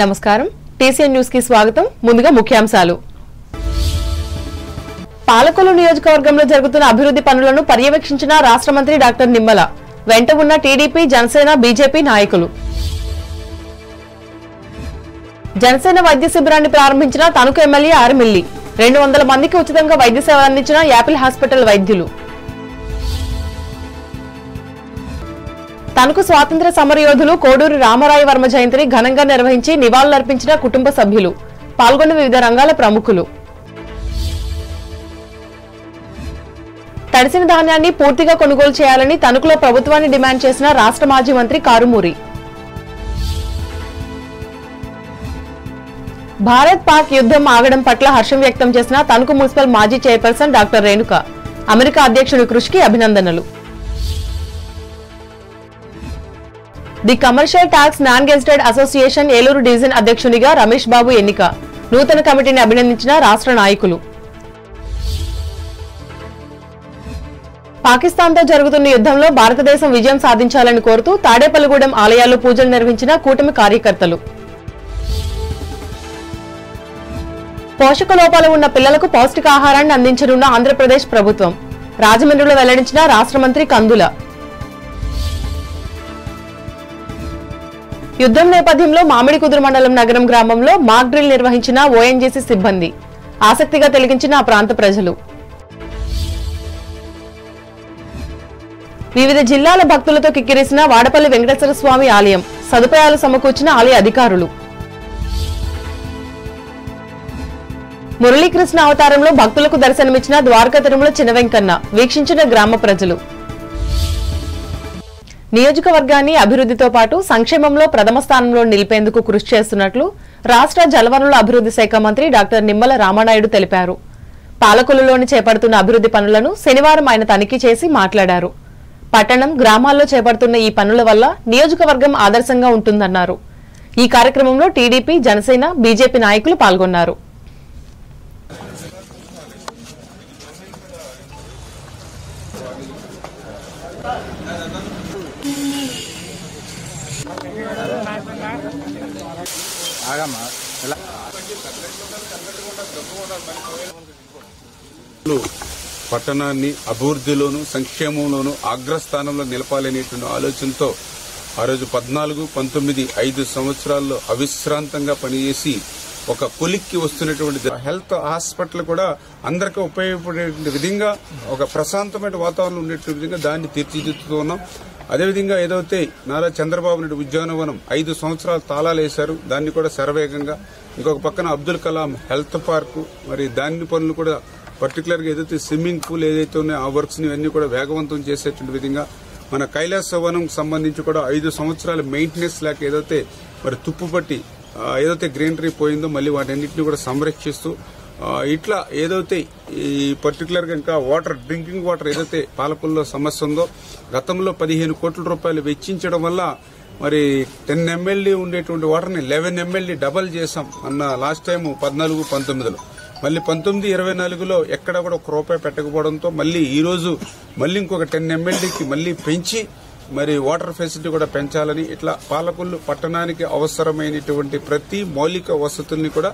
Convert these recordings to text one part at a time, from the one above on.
నమస్కారం TCN news కి స్వాగతం ముందుగా ముఖ్యాంశాలు పాలకొల్లు నియోజకవర్గంలో జరుగుతున్న అభివృద్ధి పనులను పర్యవేక్షించిన రాష్ట్ర మంత్రి డాక్టర్ నిమ్మల వెంట ఉన్న టీడీపీ జనసేన బీజేపీ నాయకులు జనసేన వైద్య శిబిరాన్ని ప్రారంభించిన తణుకు ఎమ్మెల్యే ఆర్మిల్లి 200 మందికి ఉచితంగా వైద్య సేవలు అందించిన యాపిల్ హాస్పిటల్ వైద్యులు తణుకు స్వాతంత్ర సమరయోధులు కోడూరు రామరాయ వర్మ జయంతిని ఘనంగా నిర్వహించి నివాళులర్పించిన కుటుంబ సభ్యులు పాల్గొన్న వివిధ రంగాల ప్రముఖులు తడిసిన ధాన్యాన్ని పూర్తిగా కొనుగోలు చేయాలని తణుకులో ప్రభుత్వాన్ని డిమాండ్ చేసిన రాష్ట్ర మాజీ మంత్రి కారుమూరి భారత్ పాక్ యుద్ధం ఆగడం పట్ల హర్షం వ్యక్తం చేసిన తణుకు మున్సిపల్ మాజీ చైర్పర్సన్ డాక్టర్ రేణుక అమెరికా అధ్యక్షుడి కృషికి అభినందనలు the commercial tax non gazetted association Eluru division అధ్యక్షునిగా రమేష్ బాబు ఎన్నిక నూతన కమిటీని అభినందించిన రాష్ట్ర నాయకులు పాకిస్తాన్తో జరుగుతున్న యుద్ధంలో భారతదేశం విజయం సాధించాలని కోరుతూ తాడేపల్లిగూడెం ఆలయాల్లో పూజలు నిర్వహించిన కూటమి కార్యకర్తలు పోషక లోపాలు ఉన్న పిల్లలకు పౌష్టికాహారాన్ని అందించనున్న ఆంధ్రప్రదేశ్ ప్రభుత్వం రాజమండ్రిలో వెల్లడించిన రాష్ట్ర మంత్రి కందుల యుద్ధం నేపథ్యంలో మామిడికుదురు మండలం నగరం గ్రామంలో మాక్ డ్రిల్ నిర్వహించిన ఓఎన్జీసీ సిబ్బంది ఆసక్తిగా తిలకించిన ఆ ప్రాంత ప్రజలు వివిధ జిల్లాల భక్తులతో కిక్కిరిసిన వాడపల్లి వెంకటేశ్వర స్వామి ఆలయం సదుపాయాలు సమకూర్చిన ఆలయ అధికారులు మురళీకృష్ణ అవతారంలో భక్తులకు దర్శనమిచ్చిన ద్వారకా తిరుమల చిన్న వెంకన్న వీక్షించిన గ్రామ ప్రజలు నియోజకవర్గాన్ని అభివృద్ధితో పాటు సంక్షేమంలో ప్రథమ స్థానంలో నిలిపేందుకు కృషి చేస్తున్నట్లు రాష్ట్ర జలవనరుల అభివృద్ధి శాఖ మంత్రి డాక్టర్ నిమ్మల రామానాయుడు తెలిపారు. పాలకొల్లులోని చేపడుతున్న అభివృద్ధి పనులను శనివారం ఆయన తనిఖీ చేసి మాట్లాడారు. పట్టణం గ్రామాల్లో చేపడుతున్న ఈ పనుల వల్ల నియోజకవర్గం ఆదర్శంగా ఉంటుందన్నారు. ఈ కార్యక్రమంలో టీడీపీ జనసేన బీజేపీ నాయకులు పాల్గొన్నారు. పట్టణాన్ని అభివృద్ధిలోను సంక్షేమంలోను అగ్రస్థానంలో నిలపాలనేటువంటి ఆలోచనతో ఆ రోజు 14, 19, 5 సంవత్సరాల్లో అవిశ్రాంతంగా పనిచేసి ఒక కొలిక్కి వస్తున్నటువంటి హెల్త్ హాస్పిటల్ కూడా అందరికీ ఉపయోగపడే విధంగా ఒక ప్రశాంతమైన వాతావరణం ఉండేటువంటి విధంగా దాన్ని తీర్చిదిద్దుతూ ఉన్నాం. అదేవిధంగా ఏదైతే నారా చంద్రబాబు నాయుడు ఉద్యానవనం 5 సంవత్సరాలు తాళాలు వేశారు, దాన్ని కూడా శరవేగంగా, ఇంకొక పక్కన అబ్దుల్ కలాం హెల్త్ పార్కు, మరి దాని పనులు కూడా పర్టికులర్ గా ఏదైతే స్విమ్మింగ్ పూల్ ఏదైతే ఉన్నాయో ఆ వర్క్స్ ని అన్ని కూడా వేగవంతం చేసేటువంటి విధంగా మన కైలాసవనం సంబంధించి కూడా 5 సంవత్సరాల మెయింటెనెన్స్ లేక ఏదైతే మరి తుప్పుపట్టి ఏదైతే గ్రీనరీ పోయిందో మళ్ళీ వాటన్నింటినీ కూడా సంరక్షిస్తూ ఇట్లా ఏదైతే ఈ పర్టికులర్ గా ఇంకా వాటర్ డ్రింకింగ్ వాటర్ ఏదైతే పాలకొల్లో సమస్య ఉందో గతంలో 15 కోట్ల రూపాయలు వెచ్చించడం వల్ల మరి 10 MLD ఉండేటువంటి వాటర్ ని 11 MLD డబల్ చేశాం అన్న లాస్ట్ టైం 14, 19లో. మళ్ళీ 19, 24లో ఎక్కడ కూడా 1 రూపాయి పెట్టకపోవడంతో మళ్ళీ ఈ రోజు మళ్ళీ ఇంకొక 10 MLDకి మళ్ళీ పెంచి మరి వాటర్ ఫెసిలిటీ కూడా పెంచాలని ఇట్లా పాలకొల్లు పట్టణానికి అవసరమైనటువంటి ప్రతి మౌలిక వసతుల్ని కూడా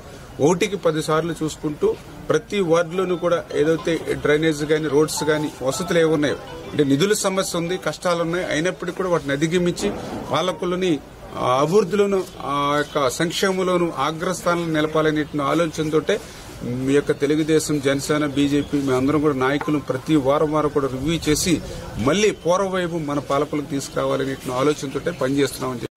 1కి 10 సార్లు చూసుకుంటూ ప్రతి వార్డులోనూ కూడా ఏదైతే డ్రైనేజ్ గాని రోడ్స్ గాని వసతులు ఏమున్నాయో అంటే నిధుల సమస్య ఉంది, కష్టాలున్నాయి, అయినప్పటికీ కూడా వాటిని అధిగమించి పాలకొల్లుని అభివృద్ధిలోను ఆ యొక్క సంక్షేమంలోను అగ్రస్థానంలో నిలపాలనే ఆలోచనతోటే మీ యొక్క తెలుగుదేశం జనసేన బీజేపీ మేమందరం కూడా నాయకులు ప్రతి వారం కూడా రివ్యూ చేసి మళ్లీ పూర్వవైపు మన పాలకులకు తీసుకురావాలనే ఆలోచనతో పనిచేస్తున్నామని.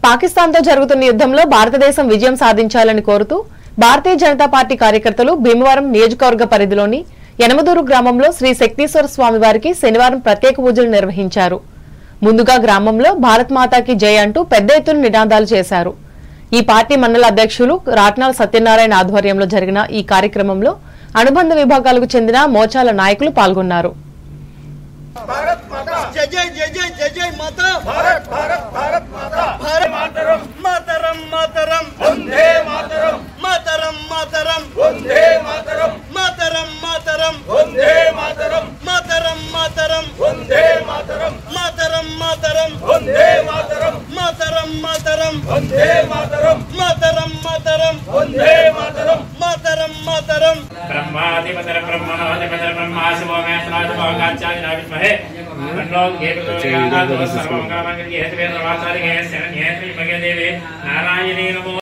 పాకిస్తాన్తో జరుగుతున్న యుద్ధంలో భారతదేశం విజయం సాధించాలని కోరుతూ భారతీయ జనతా పార్టీ కార్యకర్తలు భీమవరం నియోజకవర్గ పరిధిలోని యనమదూరు గ్రామంలో శ్రీ శక్తీశ్వర స్వామి వారికి శనివారం ప్రత్యేక పూజలు నిర్వహించారు. ముందుగా గ్రామంలో భారత్ మాతాకి జై అంటూ పెద్ద ఎత్తున నినాదాలు చేశారు. ఈ పార్టీ మండల అధ్యక్షులు రాట్నాల సత్యనారాయణ ఆధ్వర్యంలో జరిగిన ఈ కార్యక్రమంలో అనుబంధ విభాగాలకు చెందిన మోర్చాల నాయకులు పాల్గొన్నారు. మాతరం వందే మాతరం మాతరం మాతరం వందే మాతరం మాతరం మాతరం బ్రహ్మాధిపతర బ్రహ్మణోధిపతర బ్రహ్మాశివోమేశ్వరాజభోగాచార్య విద్మహే తన్నో దేవో సర్వమంగళమంగళే హేతువేదవాచార్యే శరణ్యే శ్రీమగే దేవి నారాయణీ నమో.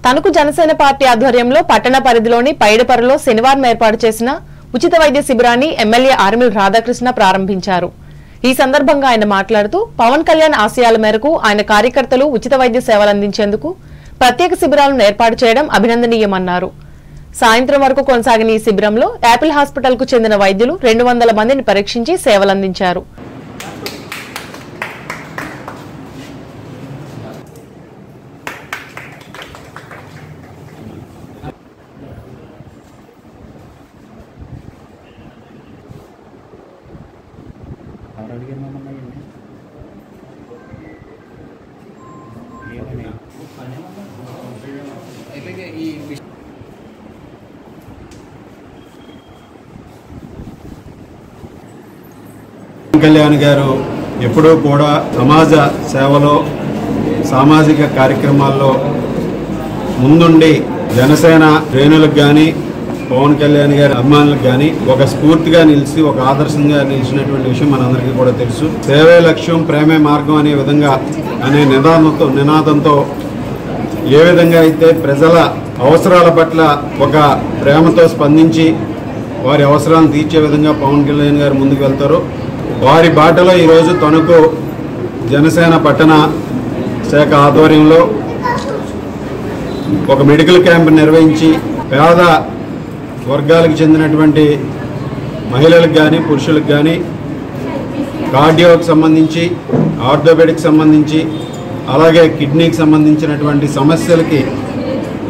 తణుకు జనసేన పార్టీ ఆధ్వర్యంలో పట్టణ పరిధిలోని పైడిపరలో శనివారం ఏర్పాటు చేసిన ఉచిత వైద్య శిబిరాన్ని ఎమ్మెల్యే ఆర్మిల్ రాధాకృష్ణ ప్రారంభించారు. ఈ సందర్భంగా ఆయన మాట్లాడుతూ పవన్ కళ్యాణ్ ఆశయాల మేరకు ఆయన కార్యకర్తలు ఉచిత వైద్య సేవలు అందించేందుకు ప్రత్యేక శిబిరాలను ఏర్పాటు చేయడం అభినందనీయమన్నారు. సాయంత్రం వరకు కొనసాగిన ఈ శిబిరంలో యాపిల్ హాస్పిటల్ కు చెందిన వైద్యులు 200 మందిని పరీక్షించి సేవలందించారు. కళ్యాణ్ గారు ఎప్పుడూ కూడా సమాజ సేవలో సామాజిక కార్యక్రమాల్లో ముందుండి జనసేన శ్రేణులకు కానీ పవన్ కళ్యాణ్ గారి అభిమానులకు కానీ ఒక స్ఫూర్తిగా నిలిచి ఒక ఆదర్శంగా నిలిచినటువంటి విషయం మనందరికీ కూడా తెలుసు. సేవే లక్ష్యం ప్రేమే మార్గం అనే నినాదంతో ఏ విధంగా అయితే ప్రజల అవసరాల పట్ల ఒక ప్రేమతో స్పందించి వారి అవసరాలను తీర్చే విధంగా పవన్ కళ్యాణ్ గారు ముందుకు వెళ్తారు. వారి బాటలో ఈరోజు తణుకు జనసేన పట్టణ శాఖ ఆధ్వర్యంలో ఒక మెడికల్ క్యాంప్ నిర్వహించి పేద వర్గాలకు చెందినటువంటి మహిళలకు కానీ పురుషులకు కానీ కార్డియోకి సంబంధించి ఆర్థోపెడిక్ సంబంధించి అలాగే కిడ్నీకి సంబంధించినటువంటి సమస్యలకి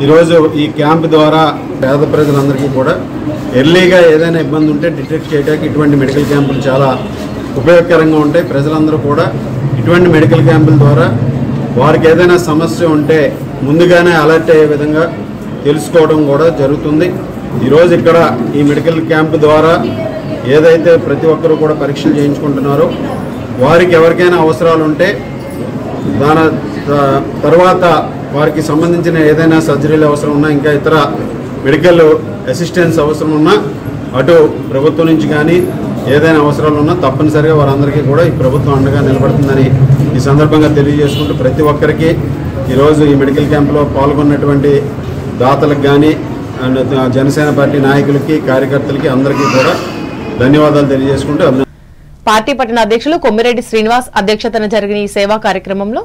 ఈరోజు ఈ క్యాంప్ ద్వారా పేద ప్రజలందరికీ కూడా ఎర్లీగా ఏదైనా ఇబ్బంది ఉంటే డిటెక్ట్ చేయడానికి ఇటువంటి మెడికల్ క్యాంపులు చాలా ఉపయోగకరంగా ఉంటాయి. ప్రజలందరూ కూడా ఇటువంటి మెడికల్ క్యాంపుల ద్వారా వారికి ఏదైనా సమస్య ఉంటే ముందుగానే అలర్ట్ అయ్యే విధంగా తెలుసుకోవడం కూడా జరుగుతుంది. ఈరోజు ఇక్కడ ఈ మెడికల్ క్యాంప్ ద్వారా ఏదైతే ప్రతి ఒక్కరూ కూడా పరీక్షలు చేయించుకుంటున్నారో వారికి ఎవరికైనా అవసరాలు ఉంటే దాని తర్వాత వారికి సంబంధించిన ఏదైనా సర్జరీలు అవసరం ఉన్నా ఇంకా ఇతర మెడికల్ అసిస్టెన్స్ అవసరం ఉన్నా అటు ప్రభుత్వం నుంచి కానీ ఏదైనా అవసరాలు ఉన్నా తప్పనిసరిగా వారందరికీ కూడా ఈ ప్రభుత్వం అండగా నిలబడుతుందని ఈ సందర్భంగా తెలియజేసుకుంటూ ప్రతి ఒక్కరికి ఈరోజు ఈ మెడికల్ క్యాంపులో పాల్గొన్నటువంటి దాతలకు కానీ అండ్ జనసేన పార్టీ నాయకులకి కార్యకర్తలకి అందరికీ కూడా ధన్యవాదాలు తెలియజేసుకుంటూ పార్టీ పట్టణ అధ్యక్షులు కొమ్మిరెడ్డి శ్రీనివాస్ అధ్యక్షతన జరిగిన ఈ సేవా కార్యక్రమంలో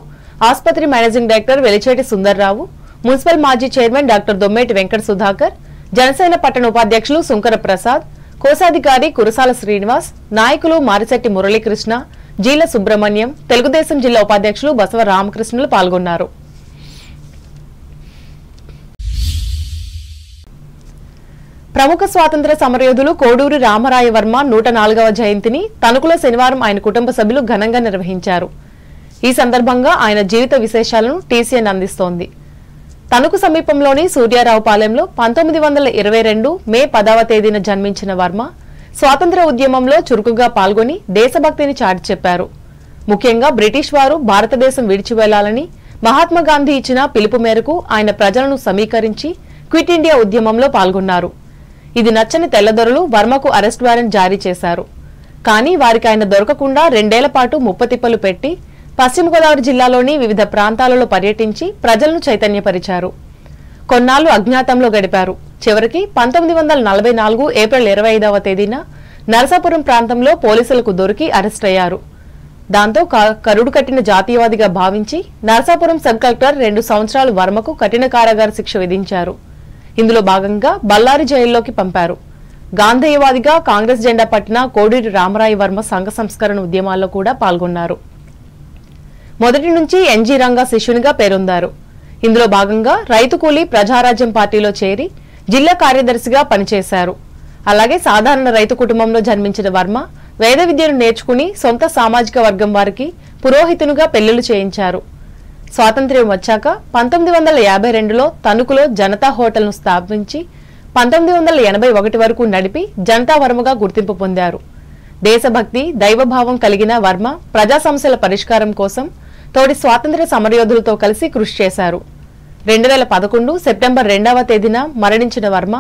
ఆసుపత్రి managing director Velicheti Sundar Rao, municipal మాజీ చైర్మన్ డాక్టర్ దొమ్మేటి వెంకట సుధాకర్, జనసేన పట్టణ ఉపాధ్యక్షులు సుంకర ప్రసాద్, కోశాధికారి కురసాల శ్రీనివాస్, నాయకులు మారిశెట్టి మురళీకృష్ణ, జీల సుబ్రహ్మణ్యం, తెలుగుదేశం జిల్లా ఉపాధ్యక్షులు బసవ రామకృష్ణులు పాల్గొన్నారు. ప్రముఖ స్వాతంత్ర సమరయోధులు కోడూరి రామరాయ వర్మ 104వ జయంతిని తణుకులో శనివారం ఆయన కుటుంబ సభ్యులు ఘనంగా నిర్వహించారు. ఈ సందర్భంగా ఆయన జీవిత విశేషాలను టీసీఎన్ అందిస్తోంది. తణుకు సమీపంలోని సూర్యారావుపాలెంలో 1922 మే 10వ తేదీన జన్మించిన వర్మ స్వాతంత్ర్య ఉద్యమంలో చురుకుగా పాల్గొని దేశభక్తిని చాటి చెప్పారు. ముఖ్యంగా బ్రిటిష్ వారు భారతదేశం విడిచి వెళ్లాలని మహాత్మాగాంధీ ఇచ్చిన పిలుపు మేరకు ఆయన ప్రజలను సమీకరించి క్విట్ ఇండియా ఉద్యమంలో పాల్గొన్నారు. ఇది నచ్చని తెల్లదొరలు వర్మకు అరెస్ట్ వారెంట్ జారీ చేశారు. కానీ వారికి ఆయన దొరకకుండా 2 ఏళ్ల పాటు ముప్పతిప్పలు పెట్టి పశ్చిమ గోదావరి జిల్లాలోని వివిధ ప్రాంతాలలో పర్యటించి ప్రజలను చైతన్యపరిచారు. కొన్నాళ్లు అజ్ఞాతంలో గడిపారు. చివరికి 1944 ఏప్రిల్ 25వ తేదీన నరసాపురం ప్రాంతంలో పోలీసులకు దొరికి అరెస్ట్ అయ్యారు. దాంతో కరుడు కట్టిన జాతీయవాదిగా భావించి నరసాపురం సబ్ కలెక్టర్ 2 సంవత్సరాలు వర్మకు కఠిన కారాగార శిక్ష విధించారు. ఇందులో భాగంగా బళ్ళారి జైల్లోకి పంపారు. గాంధేయవాదిగా కాంగ్రెస్ జెండా పట్టిన కోడూరి రామరాయ వర్మ సంఘ సంస్కరణ ఉద్యమాల్లో కూడా పాల్గొన్నారు. మొదటి నుంచి ఎన్జీ రంగా శిష్యునిగా పేరొందారు. ఇందులో భాగంగా రైతు కూలీ ప్రజారాజ్యం పార్టీలో చేరి జిల్లా కార్యదర్శిగా పనిచేశారు. అలాగే సాధారణ రైతు కుటుంబంలో జన్మించిన వర్మ వేద విద్యను నేర్చుకుని సొంత సామాజిక వర్గం వారికి పురోహితునిగా పెళ్లిళ్లు చేయించారు. స్వాతంత్ర్యం వచ్చాక 1952లో తణుకులో జనతా హోటల్ను స్థాపించి 1981 వరకు నడిపి జనతా వర్మగా గుర్తింపు పొందారు. దేశభక్తి దైవభావం కలిగిన వర్మ ప్రజా సమస్యల పరిష్కారం కోసం తోటి స్వాతంత్ర్య సమరయోధులతో కలిసి కృషి చేశారు. 2011 సెప్టెంబర్ 2వ తేదీన మరణించిన వర్మ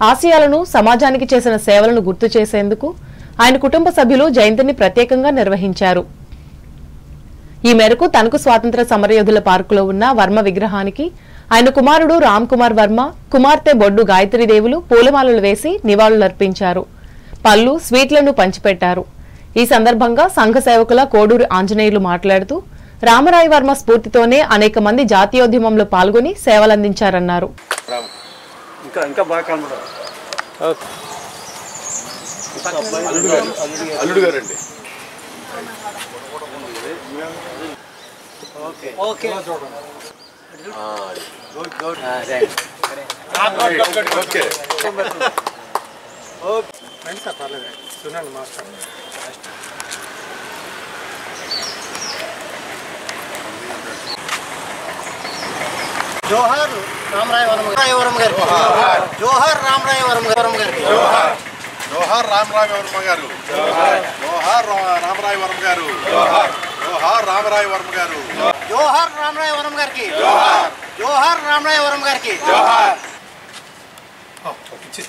ఆశయాలను సమాజానికి చేసిన సేవలను గుర్తు చేసేందుకు ఆయన కుటుంబ సభ్యులు జయంతిని ప్రత్యేకంగా నిర్వహించారు. ఈ మేరకు తణుకు స్వాతంత్ర్య సమరయోధుల పార్కులో ఉన్న వర్మ విగ్రహానికి ఆయన కుమారుడు రామ్ కుమార్ వర్మ, కుమార్తె బొడ్డు గాయత్రీదేవులు పూలమాలలు వేసి నివాళులర్పించారు. పళ్లు, స్వీట్లను పంచిపెట్టారు. ఈ సందర్భంగా సంఘ సేవకుల కోడూరు ఆంజనేయులు మాట్లాడుతూ రామరాయ వర్మ స్ఫూర్తితోనే అనేక మంది జాతీయోద్యమంలో పాల్గొని సేవలందించారన్నారు. జోహార్ రామరాయ వర్మ గారు, జోహార్ రామరాయ వర్మ గారు, జోహార్ రామరాయ వర్మ గారు, జోహార్ రామరాయ వర్మ గారు, జోహార్ రామరాయ వర్మ గారు, జోహార్ రామరాయ వర్మ గారికి, జోహార్ రామరాయ వర్మ గారికి, జోహార్.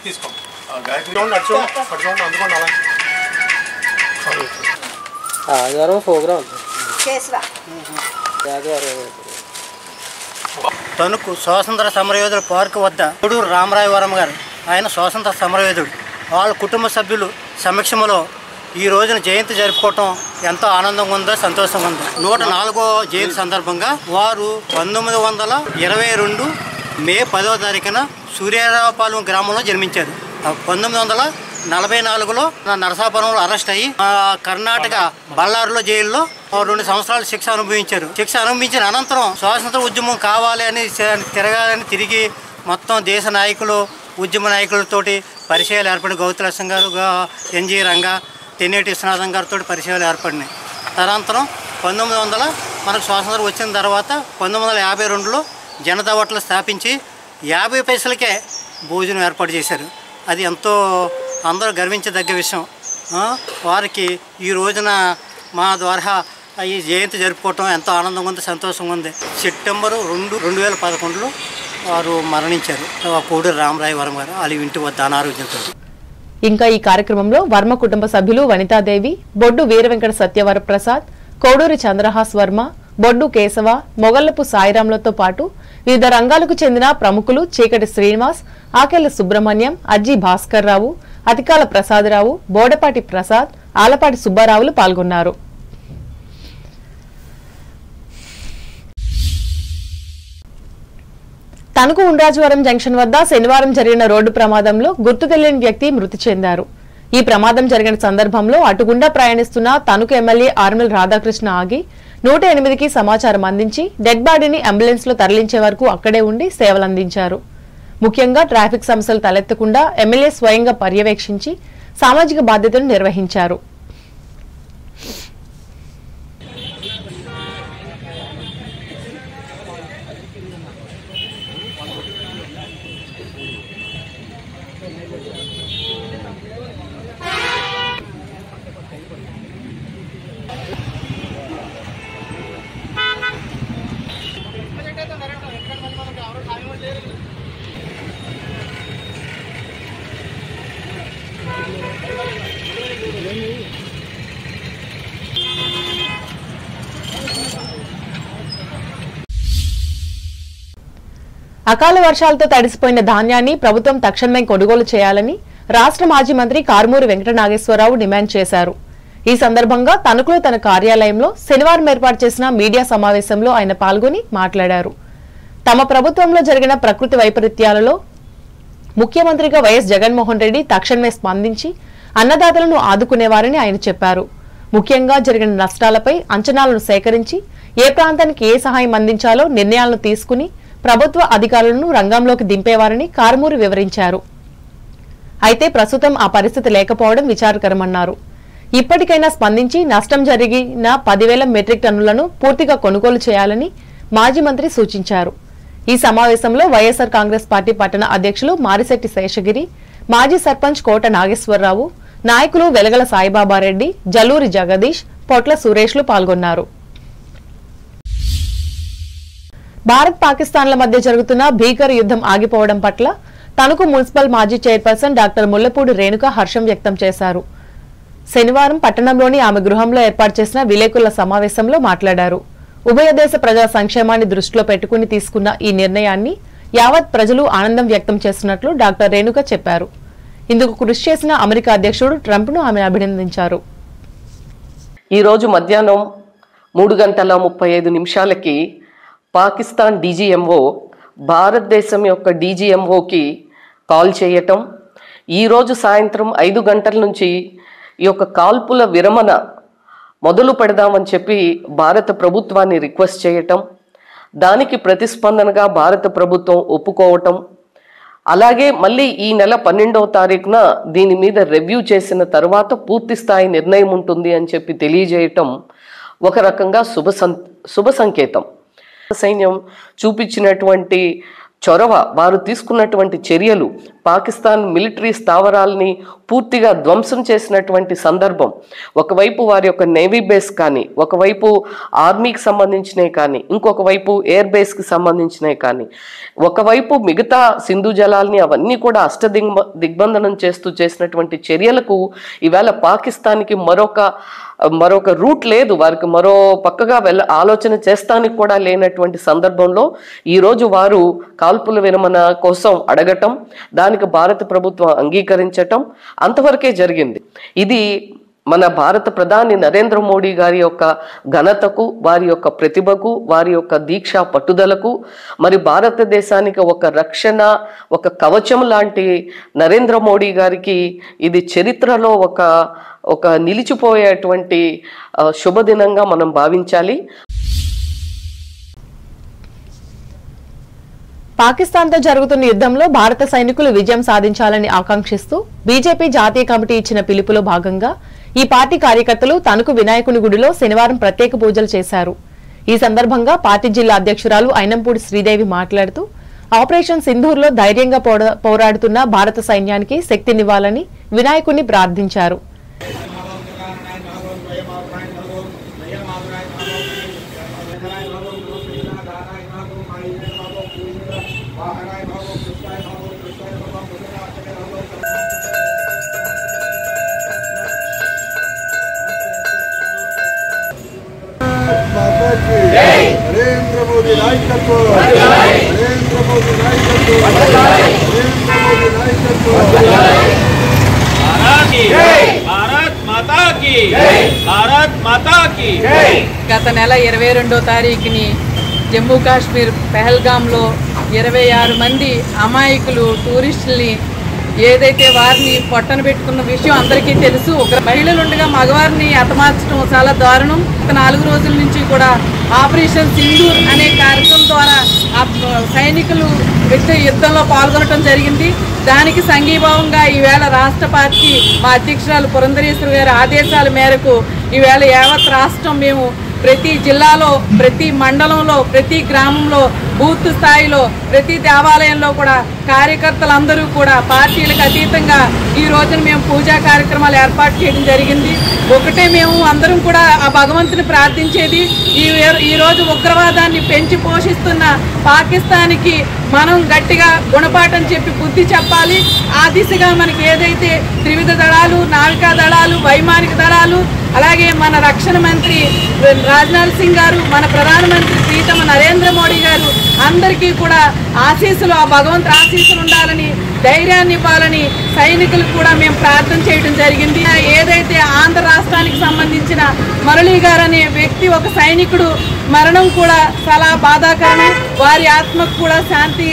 తీసుకో అందుకోండి అలా ప్రోగ్రామ్ తణుకు స్వాతంత్ర సమరయోధుల పార్కు వద్ద కోడూరు రామరాయ వర్మ గారు, ఆయన స్వాతంత్ర సమరయోధుడు, వాళ్ళ కుటుంబ సభ్యులు సమక్షంలో ఈ రోజున జయంతి జరుపుకోవటం ఎంతో ఆనందంగా ఉందో, సంతోషంగా ఉంది. 104వ జయంతి సందర్భంగా వారు 1922 మే 10వ తారీఖున సూర్యారావుపాలెం గ్రామంలో జన్మించారు. 1944లో నరసాపురంలో అరెస్ట్ అయ్యి కర్ణాటక బళ్ళారులో జైల్లో 2 సంవత్సరాలు శిక్ష అనుభవించారు. శిక్ష అనుభవించిన అనంతరం స్వాతంత్ర ఉద్యమం కావాలి అని తిరగాలని తిరిగి మొత్తం దేశ నాయకులు, ఉద్యమ నాయకులతోటి పరిచయాలు ఏర్పడి గౌతులక్ష్మ గారు, ఎన్జి రంగా, తెన్నేటి విశ్వనాథం గారితో పరిచయాలు ఏర్పడినాయి. తదనంతరం 1900 మనకు స్వాతంత్రం వచ్చిన తర్వాత 1952లో జనతా హోటల్ స్థాపించి 50 పైసలకే భోజనం ఏర్పాటు చేశారు. అది ఎంతో అందరూ గర్వించదగ్గ విషయం. వారికి ఈ రోజున మా ద్వారా ఈ జయంతి జరుపుకోవటం ఎంతో ఆనందంగా ఉంది, సంతోషంగా ఉంది. సెప్టెంబర్ 2, 2011లో వారు మరణించారు. కోడూరు రామరాయ వర్మ గారు వాళ్ళ ఇంటి వద్ద అనారోగ్యంతో. ఇంకా ఈ కార్యక్రమంలో వర్మ కుటుంబ సభ్యులు వనితాదేవి, బొడ్డు వీర వెంకట సత్యవర ప్రసాద్, కోడూరి చంద్రహాస్ వర్మ, బొడ్డు కేశవ, మొగల్లపు సాయిరాంలతో పాటు వివిధ రంగాలకు చెందిన ప్రముఖులు చీకటి శ్రీనివాస్, ఆకెళ్ల సుబ్రహ్మణ్యం, అజ్జి భాస్కర్ రావు, అతికాల ప్రసాదరావు, బోడపాటి ప్రసాద్, ఆలపాటి సుబ్బారావులు పాల్గొన్నారు. తణుకు ఉండ్రాజవరం జంక్షన్ వద్ద శనివారం జరిగిన రోడ్డు ప్రమాదంలో గుర్తు తెలియని వ్యక్తి మృతి చెందారు. ఈ ప్రమాదం జరిగిన సందర్భంలో అటుగుండా ప్రయాణిస్తున్న తణుకు ఎమ్మెల్యే ఆర్మిల రాధాకృష్ణ ఆగి 108కి సమాచారం అందించి డెడ్ బాడీని అంబులెన్స్ లో తరలించే వరకు అక్కడే ఉండి సేవలందించారు. ముఖ్యంగా ట్రాఫిక్ సమస్యలు తలెత్తకుండా ఎమ్మెల్యే స్వయంగా పర్యవేక్షించి సామాజిక బాధ్యతను నిర్వహించారు. అకాల వర్షాలతో తడిసిపోయిన ధాన్యాన్ని ప్రభుత్వం తక్షణమే కొనుగోలు చేయాలని రాష్ట్ర మాజీ మంత్రి కారుమూరి వెంకట నాగేశ్వరరావు డిమాండ్ చేశారు. ఈ సందర్భంగా తణుకులో తన కార్యాలయంలో శనివారం ఏర్పాటు చేసిన మీడియా సమావేశంలో ఆయన పాల్గొని మాట్లాడారు. తమ ప్రభుత్వంలో జరిగిన ప్రకృతి వైపరీత్యాలలో ముఖ్యమంత్రిగా వైఎస్ జగన్మోహన్ రెడ్డి తక్షణమే స్పందించి అన్నదాతలను ఆదుకునేవారని ఆయన చెప్పారు. ముఖ్యంగా జరిగిన నష్టాలపై అంచనాలను సేకరించి ఏ ప్రాంతానికి ఏ సహాయం అందించాలో నిర్ణయాలను తీసుకుని ప్రభుత్వ అధికారులను రంగంలోకి దింపేవారని కారుమూరి వివరించారు. అయితే ప్రస్తుతం ఆ పరిస్థితి లేకపోవడం విచారకరమన్నారు. ఇప్పటికైనా స్పందించి నష్టం జరిగిన 10,000 మెట్రిక్ టన్నులను పూర్తిగా కొనుగోలు చేయాలని మాజీ మంత్రి సూచించారు. ఈ సమావేశంలో వైఎస్ఆర్ కాంగ్రెస్ పార్టీ పట్టణ అధ్యక్షులు మారిశెట్టి శేషగిరి, మాజీ సర్పంచ్ కోట నాగేశ్వరరావు, నాయకులు వెలగల సాయిబాబారెడ్డి, జల్లూరి జగదీష్, పొట్ల సురేష్లు పాల్గొన్నారు. భారత్ పాకిస్తాన్ల మధ్య జరుగుతున్న భీకర యుద్ధం ఆగిపోవడం పట్ల తణుకు మున్సిపల్ మాజీ చైర్పర్సన్ డాక్టర్ ముల్లపూడి రేణుక హర్షం వ్యక్తం చేశారు. శనివారం పట్టణంలోని ఆమె గృహంలో ఏర్పాటు చేసిన విలేకరుల సమావేశంలో మాట్లాడారు. ఉభయ దేశ ప్రజా సంక్షేమాన్ని దృష్టిలో పెట్టుకుని తీసుకున్న ఈ నిర్ణయాన్ని యావత్ ప్రజలు ఆనందం వ్యక్తం చేస్తున్నట్లు డాక్టర్ రేణుక చెప్పారు. ఇందుకు కృషి చేసిన అమెరికా అధ్యక్షుడు ట్రంప్ను ఆమె అభినందించారు. ఈ రోజు మధ్యాహ్నం 3:35 పాకిస్తాన్ డీజీఎంఓ భారతదేశం యొక్క డీజీఎంఓకి కాల్ చేయటం, ఈరోజు సాయంత్రం 5 గంటల నుంచి ఈ యొక్క కాల్పుల విరమణ మొదలు పెడదామని చెప్పి భారత ప్రభుత్వాన్ని రిక్వెస్ట్ చేయటం, దానికి ప్రతిస్పందనగా భారత ప్రభుత్వం ఒప్పుకోవటం, అలాగే మళ్ళీ ఈ నెల 12వ తారీఖున దీని మీద రివ్యూ చేసిన తర్వాత పూర్తి స్థాయి నిర్ణయం ఉంటుంది అని చెప్పి తెలియజేయటం ఒక రకంగా శుభ సంకేతం. సైన్యం చూపించినటువంటి చొరవ, వారు తీసుకున్నటువంటి చర్యలు, పాకిస్తాన్ మిలిటరీ స్థావరాలని పూర్తిగా ధ్వంసం చేసినటువంటి సందర్భం, ఒకవైపు వారి యొక్క నేవీ బేస్ కానీ, ఒకవైపు ఆర్మీకి సంబంధించినవి కానీ, ఇంకొక వైపు ఎయిర్ బేస్కి సంబంధించినవి కానీ, ఒకవైపు మిగతా సింధు జలాల్ని అవన్నీ కూడా దిగ్బంధనం చేస్తూ చేసినటువంటి చర్యలకు ఇవాళ పాకిస్తాన్కి మరొక రూట్ లేదు, వారికి మరో పక్కగా ఆలోచన చేస్తానికి కూడా లేనటువంటి సందర్భంలో ఈరోజు వారు కాల్పుల విరమణ కోసం అడగటం, దానికి భారత ప్రభుత్వం అంగీకరించటం అంతవరకే జరిగింది. ఇది మన భారత ప్రధాని నరేంద్ర మోడీ గారి యొక్క ఘనతకు, వారి యొక్క ప్రతిభకు, వారి యొక్క దీక్ష పట్టుదలకు, మరి భారతదేశానికి ఒక రక్షణ, ఒక కవచం లాంటి నరేంద్ర మోడీ గారికి ఇది చరిత్రలో ఒక నిలిచిపోయేటువంటి శుభదినంగా మనం భావించాలి. పాకిస్తాన్తో జరుగుతున్న యుద్ధంలో భారత సైనికులు విజయం సాధించాలని ఆకాంక్షిస్తూ బీజేపీ జాతీయ కమిటీ ఇచ్చిన పిలుపులో భాగంగా ఈ పార్టీ కార్యకర్తలు తణుకు వినాయకుని గుడిలో శనివారం ప్రత్యేక పూజలు చేశారు. ఈ సందర్భంగా పార్టీ జిల్లా అధ్యక్షురాలు ఐనంపూడి శ్రీదేవి మాట్లాడుతూ ఆపరేషన్ సింధూర్లో ధైర్యంగా పోరాడుతున్న భారత సైన్యానికి శక్తినివ్వాలని వినాయకుడిని ప్రార్థించారు. नरेंद्र मोदी नायकत्व, नरेंद्र मोदी नायकत्व, नरेंद्र मोदी नायकत्व, भारत माता की, भारत माता की. గత నెల 22వ తారీఖుని జమ్మూ కాశ్మీర్ పెహల్గాంలో 26 మంది అమాయకులు టూరిస్టుల్ని ఏదైతే వారిని పొట్టన పెట్టుకున్న విషయం అందరికీ తెలుసు. మహిళలు ఉండగా మగవారిని హతమార్చడం చాలా దారుణం. 4 రోజుల నుంచి కూడా ఆపరేషన్ సింధూర్ అనే కార్యక్రమం ద్వారా సైనికులు యుద్ధంలో పాల్గొనడం జరిగింది. దానికి సంఘీభావంగా ఈవేళ రాష్ట్ర పార్టీ మా అధ్యక్షురాలు పురంధరేశ్వరి గారి ఆదేశాల మేరకు ఈవేళ యావత్ రాష్ట్రం మేము ప్రతి జిల్లాలో, ప్రతి మండలంలో, ప్రతి గ్రామంలో, బూత్ స్థాయిలో, ప్రతి దేవాలయంలో కూడా కార్యకర్తలందరూ కూడా పార్టీలకు అతీతంగా ఈ రోజున మేము పూజా కార్యక్రమాలు ఏర్పాటు చేయడం జరిగింది. ఒకటే మేము అందరం కూడా ఆ భగవంతుని ప్రార్థించేది, ఈ రోజు ఉగ్రవాదాన్ని పెంచి పోషిస్తున్న పాకిస్తాన్కి మనం గట్టిగా గుణపాఠం చెప్పి బుద్ధి చెప్పాలి. ఆ దిశగా మనకి ఏదైతే త్రివిధ దళాలు, నావికా దళాలు, వైమానిక దళాలు, అలాగే మన రక్షణ మంత్రి రాజ్నాథ్ సింగ్ గారు, మన ప్రధానమంత్రి ప్రీతమ నరేంద్ర మోడీ గారు అందరికీ కూడా ఆశీస్సులు, ఆ భగవంతుడి ఆశీస్సులు ఉండాలని, ధైర్యాన్ని ఇవ్వాలని సైనికులకు కూడా మేము ప్రార్థన చేయడం జరిగింది. ఏదైతే ఆంధ్ర రాష్ట్రానికి సంబంధించిన మురళీ గారు అనే వ్యక్తి, ఒక సైనికుడు మరణం కూడా చాలా బాధాకరం. వారి ఆత్మకు కూడా శాంతి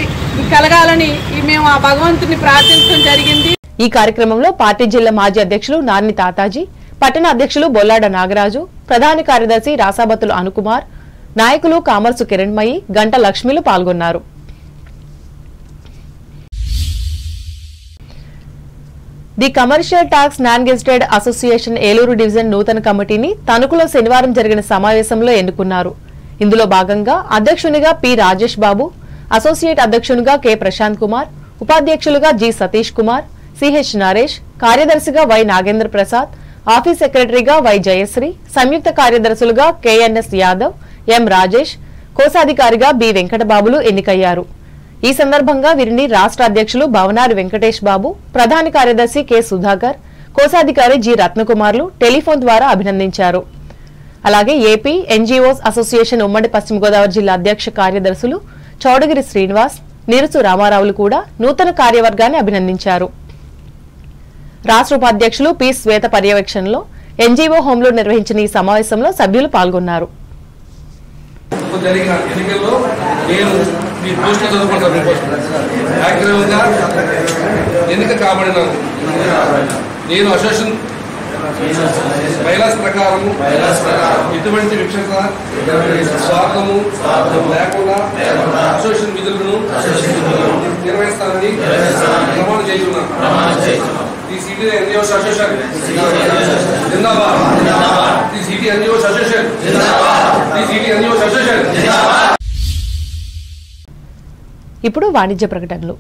కలగాలని మేము ఆ భగవంతుని ప్రార్థించడం జరిగింది. ఈ కార్యక్రమంలో పార్టీ జిల్లా మాజీ అధ్యక్షులు నార్ని తాతాజీ, పట్టణ అధ్యక్షులు బొల్లాడ నాగరాజు, ప్రధాన కార్యదర్శి రాసాబత్తుల అనుకుమార్, నాయకులు కామర్సు కిరణ్మయి, గంట లక్ష్మిలు పాల్గొన్నారు. The commercial tax non gazetted association Eluru division నూతన కమిటీని తణుకులో శనివారం జరిగిన సమావేశంలో ఎన్నుకున్నారు. ఇందులో భాగంగా అధ్యక్షునిగా పి రాజేష్ బాబు, అసోసియేట్ అధ్యక్షునిగా కె ప్రశాంత్ కుమార్, ఉపాధ్యక్షులుగా జి సతీష్ కుమార్, సిహెచ్ నరేష్, కార్యదర్శిగా వై నాగేంద్ర ప్రసాద్, ఆఫీస్ సెక్రటరీగా వై జయశ్రీ, సంయుక్త కార్యదర్శులుగా కెఎన్ఎస్ యాదవ్, ఎం రాజేష్, కోశాధికారిగా బి వెంకటబాబులు ఎన్నికయ్యారు. ఈ సందర్భంగా వీరిని రాష్ట్ర అధ్యక్షులు భవనారి వెంకటేష్ బాబు, ప్రధాన కార్యదర్శి కె సుధాకర్, కోశాధికారి జి రత్నకుమార్లు టెలిఫోన్ ద్వారా అభినందించారు. అలాగే ఏపీ ఎన్జీఓస్ అసోసియేషన్ ఉమ్మడి పశ్చిమ గోదావరి జిల్లా అధ్యక్ష కార్యదర్శులు చౌడగిరి శ్రీనివాస్, నిరుసు రామారావులు కూడా నూతన కార్యవర్గాన్ని అభినందించారు. రాష్ట్ర ఉపాధ్యక్షులు పి శ్వేత పర్యవేక్షణలో ఎన్జీఓ హోంలో నిర్వహించిన ఈ సమావేశంలో సభ్యులు పాల్గొన్నారు. నేను అసోసియేషన్ బైలాస్ ప్రకారం ఎటువంటి విక్షత స్వార్థము లేకుండా అసోసియేషన్ విధులను నిర్వహిస్తానని ప్రమాణం చేస్తున్నాను. ఈ సిటీ ఎన్జిఓస్ అసోసియేషన్ జిందాబాద్. ఈ సిటీ ఎన్జిఓస్ అసోసియేషన్ జిందాబాద్. ఈ సిటీ ఎన్జిఓస్ అసోసియేషన్ జిందాబాద్. ఇప్పుడు వాణిజ్య ప్రకటనలు.